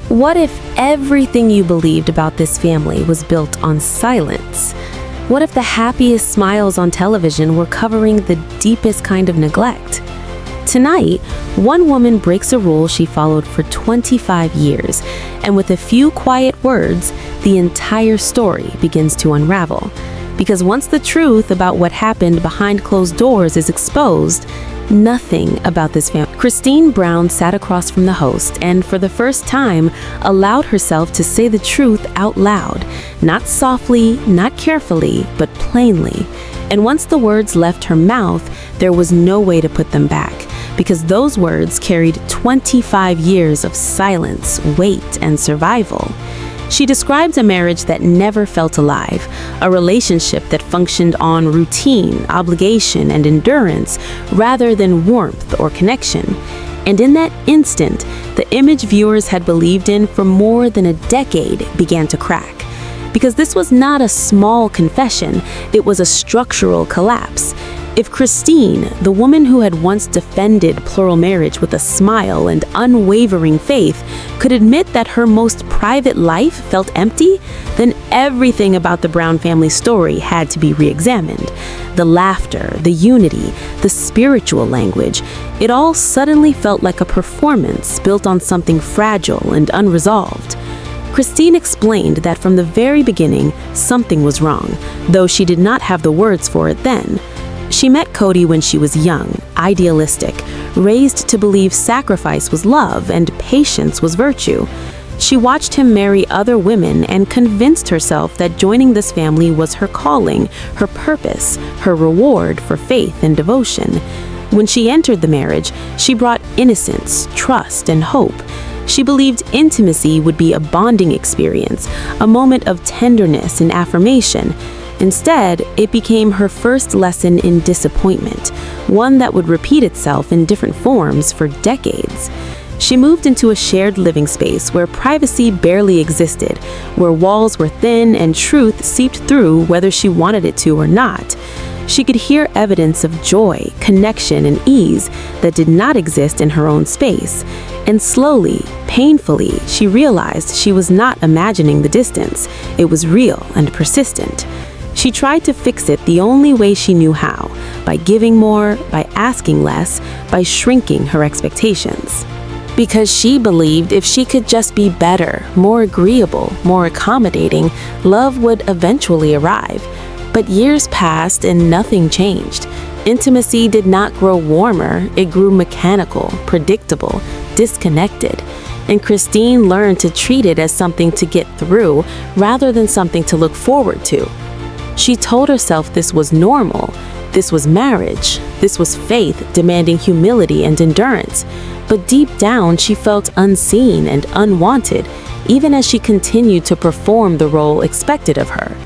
What if everything you believed about this family was built on silence? What if the happiest smiles on television were covering the deepest kind of neglect? Tonight, one woman breaks a rule she followed for 25 years, and with a few quiet words, the entire story begins to unravel. Because once the truth about what happened behind closed doors is exposed, nothing about this family. Christine Brown sat across from the host and, for the first time, allowed herself to say the truth out loud, not softly, not carefully, but plainly. And once the words left her mouth, there was no way to put them back, because those words carried 25 years of silence, weight, and survival. She describes a marriage that never felt alive, a relationship that functioned on routine, obligation, and endurance rather than warmth or connection. And in that instant, the image viewers had believed in for more than a decade began to crack. Because this was not a small confession, it was a structural collapse. If Christine, the woman who had once defended plural marriage with a smile and unwavering faith, could admit that her most private life felt empty, then everything about the Brown family story had to be re-examined. The laughter, the unity, the spiritual language, it all suddenly felt like a performance built on something fragile and unresolved. Christine explained that from the very beginning, something was wrong, though she did not have the words for it then. She met Cody when she was young, idealistic, raised to believe sacrifice was love and patience was virtue. She watched him marry other women and convinced herself that joining this family was her calling, her purpose, her reward for faith and devotion. When she entered the marriage, she brought innocence, trust, and hope. She believed intimacy would be a bonding experience, a moment of tenderness and affirmation. Instead, it became her first lesson in disappointment, one that would repeat itself in different forms for decades. She moved into a shared living space where privacy barely existed, where walls were thin and truth seeped through whether she wanted it to or not. She could hear evidence of joy, connection, and ease that did not exist in her own space. And slowly, painfully, she realized she was not imagining the distance. It was real and persistent. She tried to fix it the only way she knew how, by giving more, by asking less, by shrinking her expectations. Because she believed if she could just be better, more agreeable, more accommodating, love would eventually arrive. But years passed and nothing changed. Intimacy did not grow warmer, it grew mechanical, predictable, disconnected. And Christine learned to treat it as something to get through rather than something to look forward to. She told herself this was normal, this was marriage, this was faith demanding humility and endurance. But deep down, she felt unseen and unwanted, even as she continued to perform the role expected of her.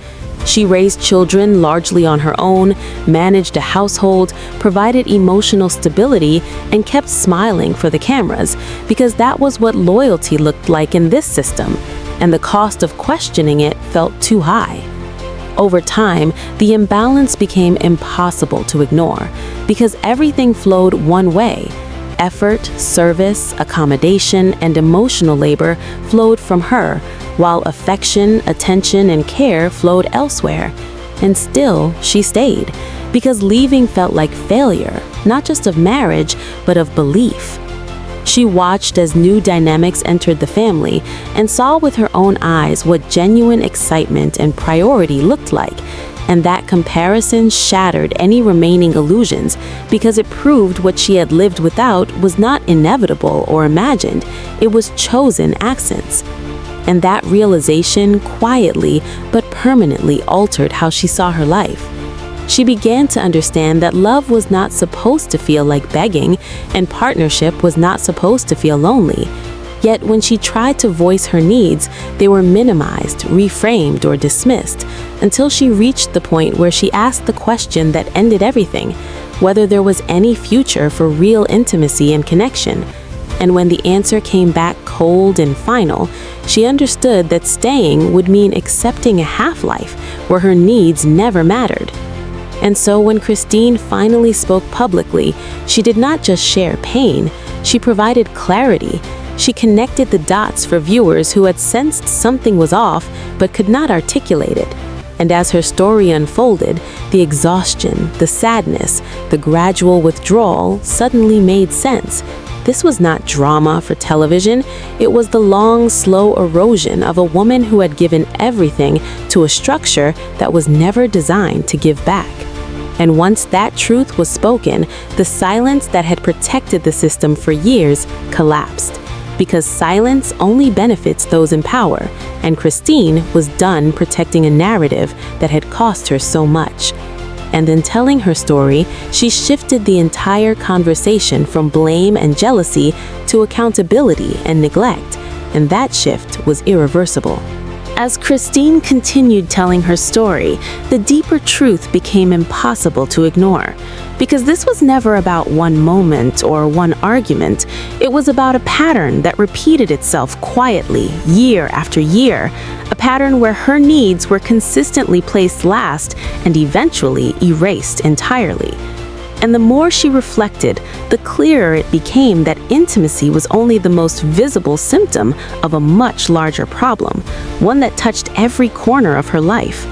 She raised children largely on her own, managed a household, provided emotional stability, and kept smiling for the cameras, because that was what loyalty looked like in this system, and the cost of questioning it felt too high. Over time, the imbalance became impossible to ignore because everything flowed one way. Effort, service, accommodation, and emotional labor flowed from her, while affection, attention, and care flowed elsewhere. And still, she stayed, because leaving felt like failure, not just of marriage, but of belief. She watched as new dynamics entered the family and saw with her own eyes what genuine excitement and priority looked like. And that comparison shattered any remaining illusions because it proved what she had lived without was not inevitable or imagined, it was chosen accents. And that realization quietly but permanently altered how she saw her life. She began to understand that love was not supposed to feel like begging, and partnership was not supposed to feel lonely. Yet when she tried to voice her needs, they were minimized, reframed, or dismissed, until she reached the point where she asked the question that ended everything, whether there was any future for real intimacy and connection. And when the answer came back cold and final, she understood that staying would mean accepting a half-life where her needs never mattered. And so when Christine finally spoke publicly, she did not just share pain, she provided clarity, She connected the dots for viewers who had sensed something was off but could not articulate it. And as her story unfolded, the exhaustion, the sadness, the gradual withdrawal suddenly made sense. This was not drama for television. It was the long, slow erosion of a woman who had given everything to a structure that was never designed to give back. And once that truth was spoken, the silence that had protected the system for years collapsed. Because silence only benefits those in power, and Christine was done protecting a narrative that had cost her so much. And in telling her story, she shifted the entire conversation from blame and jealousy to accountability and neglect, and that shift was irreversible. As Christine continued telling her story, the deeper truth became impossible to ignore. Because this was never about one moment or one argument, it was about a pattern that repeated itself quietly, year after year, a pattern where her needs were consistently placed last and eventually erased entirely. And the more she reflected, the clearer it became that intimacy was only the most visible symptom of a much larger problem, one that touched every corner of her life.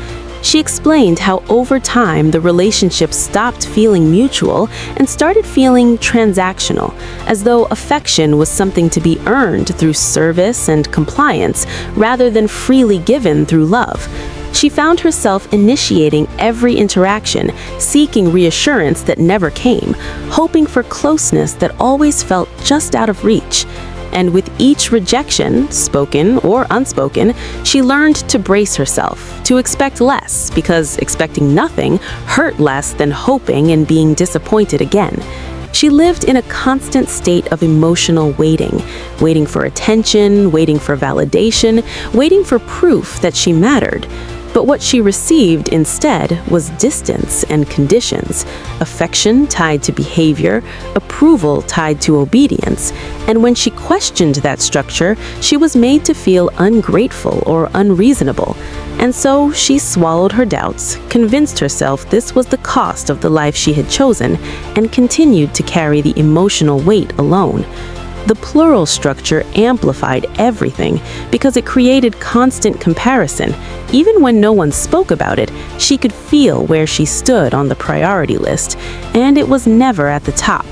She explained how over time the relationship stopped feeling mutual and started feeling transactional, as though affection was something to be earned through service and compliance rather than freely given through love. She found herself initiating every interaction, seeking reassurance that never came, hoping for closeness that always felt just out of reach. And with each rejection, spoken or unspoken, she learned to brace herself, to expect less, because expecting nothing hurt less than hoping and being disappointed again. She lived in a constant state of emotional waiting, waiting for attention, waiting for validation, waiting for proof that she mattered. But what she received instead was distance and conditions, affection tied to behavior, approval tied to obedience. And when she questioned that structure, she was made to feel ungrateful or unreasonable. And so she swallowed her doubts, convinced herself this was the cost of the life she had chosen, and continued to carry the emotional weight alone. The plural structure amplified everything because it created constant comparison. Even when no one spoke about it, she could feel where she stood on the priority list, and it was never at the top.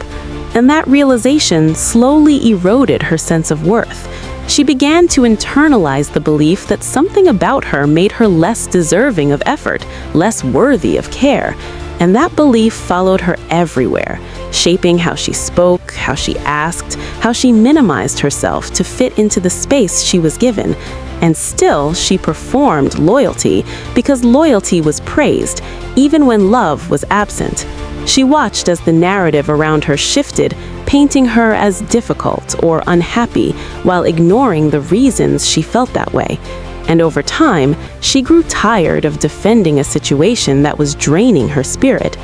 And that realization slowly eroded her sense of worth. She began to internalize the belief that something about her made her less deserving of effort, less worthy of care. And that belief followed her everywhere, shaping how she spoke, how she asked, how she minimized herself to fit into the space she was given. And still, she performed loyalty because loyalty was praised, even when love was absent. She watched as the narrative around her shifted, painting her as difficult or unhappy while ignoring the reasons she felt that way. And over time, she grew tired of defending a situation that was draining her spirit.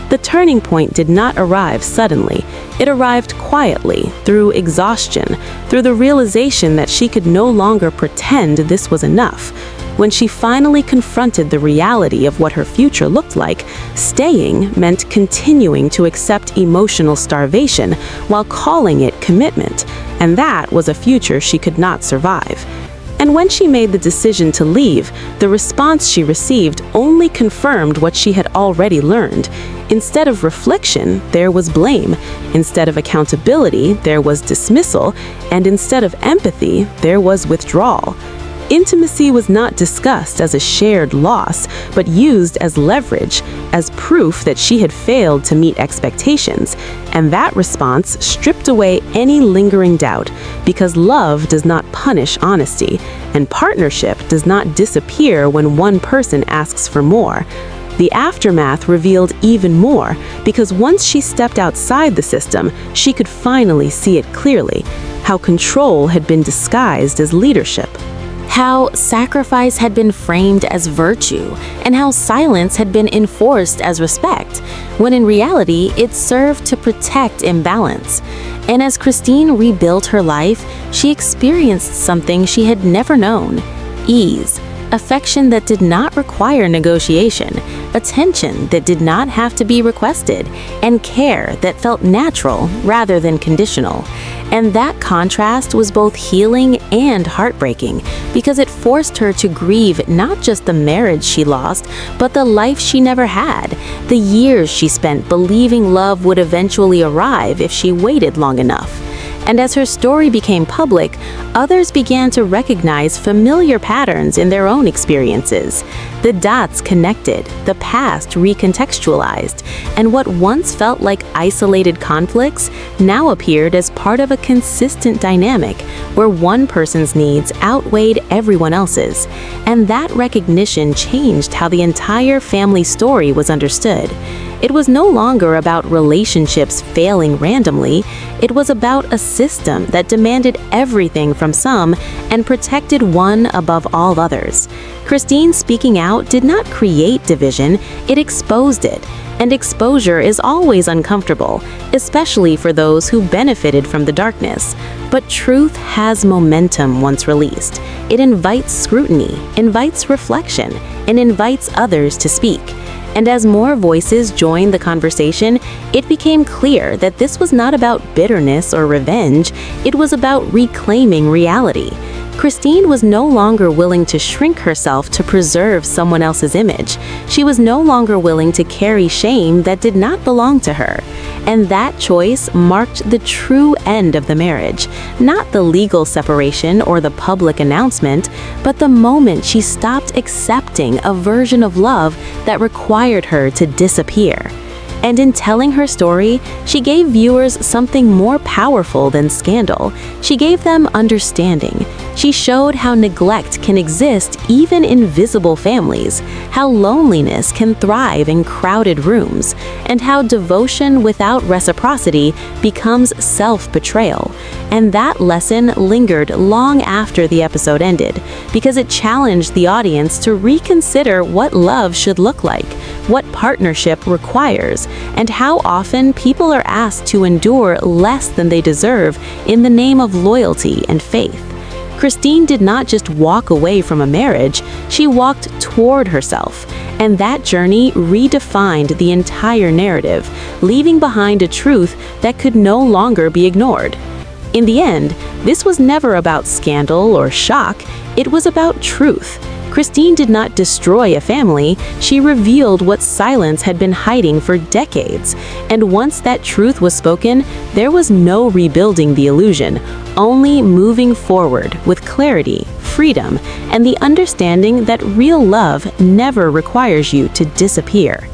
The turning point did not arrive suddenly. It arrived quietly, through exhaustion, through the realization that she could no longer pretend this was enough. When she finally confronted the reality of what her future looked like, staying meant continuing to accept emotional starvation while calling it commitment, and that was a future she could not survive. And when she made the decision to leave, the response she received only confirmed what she had already learned. Instead of reflection, there was blame. Instead of accountability, there was dismissal. And instead of empathy, there was withdrawal. Intimacy was not discussed as a shared loss, but used as leverage, as proof that she had failed to meet expectations. And that response stripped away any lingering doubt, because love does not punish honesty, and partnership does not disappear when one person asks for more. The aftermath revealed even more, because once she stepped outside the system, she could finally see it clearly, how control had been disguised as leadership. How sacrifice had been framed as virtue, and how silence had been enforced as respect, when in reality it served to protect imbalance. And as Christine rebuilt her life, she experienced something she had never known: ease, affection that did not require negotiation, attention that did not have to be requested, and care that felt natural rather than conditional. And that contrast was both healing and heartbreaking because it forced her to grieve not just the marriage she lost, but the life she never had, the years she spent believing love would eventually arrive if she waited long enough. And as her story became public, others began to recognize familiar patterns in their own experiences. The dots connected, the past recontextualized, and what once felt like isolated conflicts now appeared as part of a consistent dynamic where one person's needs outweighed everyone else's. And that recognition changed how the entire family story was understood. It was no longer about relationships failing randomly. It was about a system that demanded everything from some and protected one above all others. Christine speaking out did not create division, it exposed it. And exposure is always uncomfortable, especially for those who benefited from the darkness. But truth has momentum once released. It invites scrutiny, invites reflection, and invites others to speak. And as more voices joined the conversation, it became clear that this was not about bitterness or revenge, it was about reclaiming reality. Christine was no longer willing to shrink herself to preserve someone else's image. She was no longer willing to carry shame that did not belong to her. And that choice marked the true end of the marriage, not the legal separation or the public announcement, but the moment she stopped accepting a version of love that required her to disappear. And in telling her story, she gave viewers something more powerful than scandal. She gave them understanding. She showed how neglect can exist even in visible families, how loneliness can thrive in crowded rooms, and how devotion without reciprocity becomes self-betrayal. And that lesson lingered long after the episode ended, because it challenged the audience to reconsider what love should look like, what partnership requires, and how often people are asked to endure less than they deserve in the name of loyalty and faith. Christine did not just walk away from a marriage, she walked toward herself, and that journey redefined the entire narrative, leaving behind a truth that could no longer be ignored. In the end, this was never about scandal or shock, it was about truth. Christine did not destroy a family, she revealed what silence had been hiding for decades. And once that truth was spoken, there was no rebuilding the illusion, only moving forward with clarity, freedom, and the understanding that real love never requires you to disappear.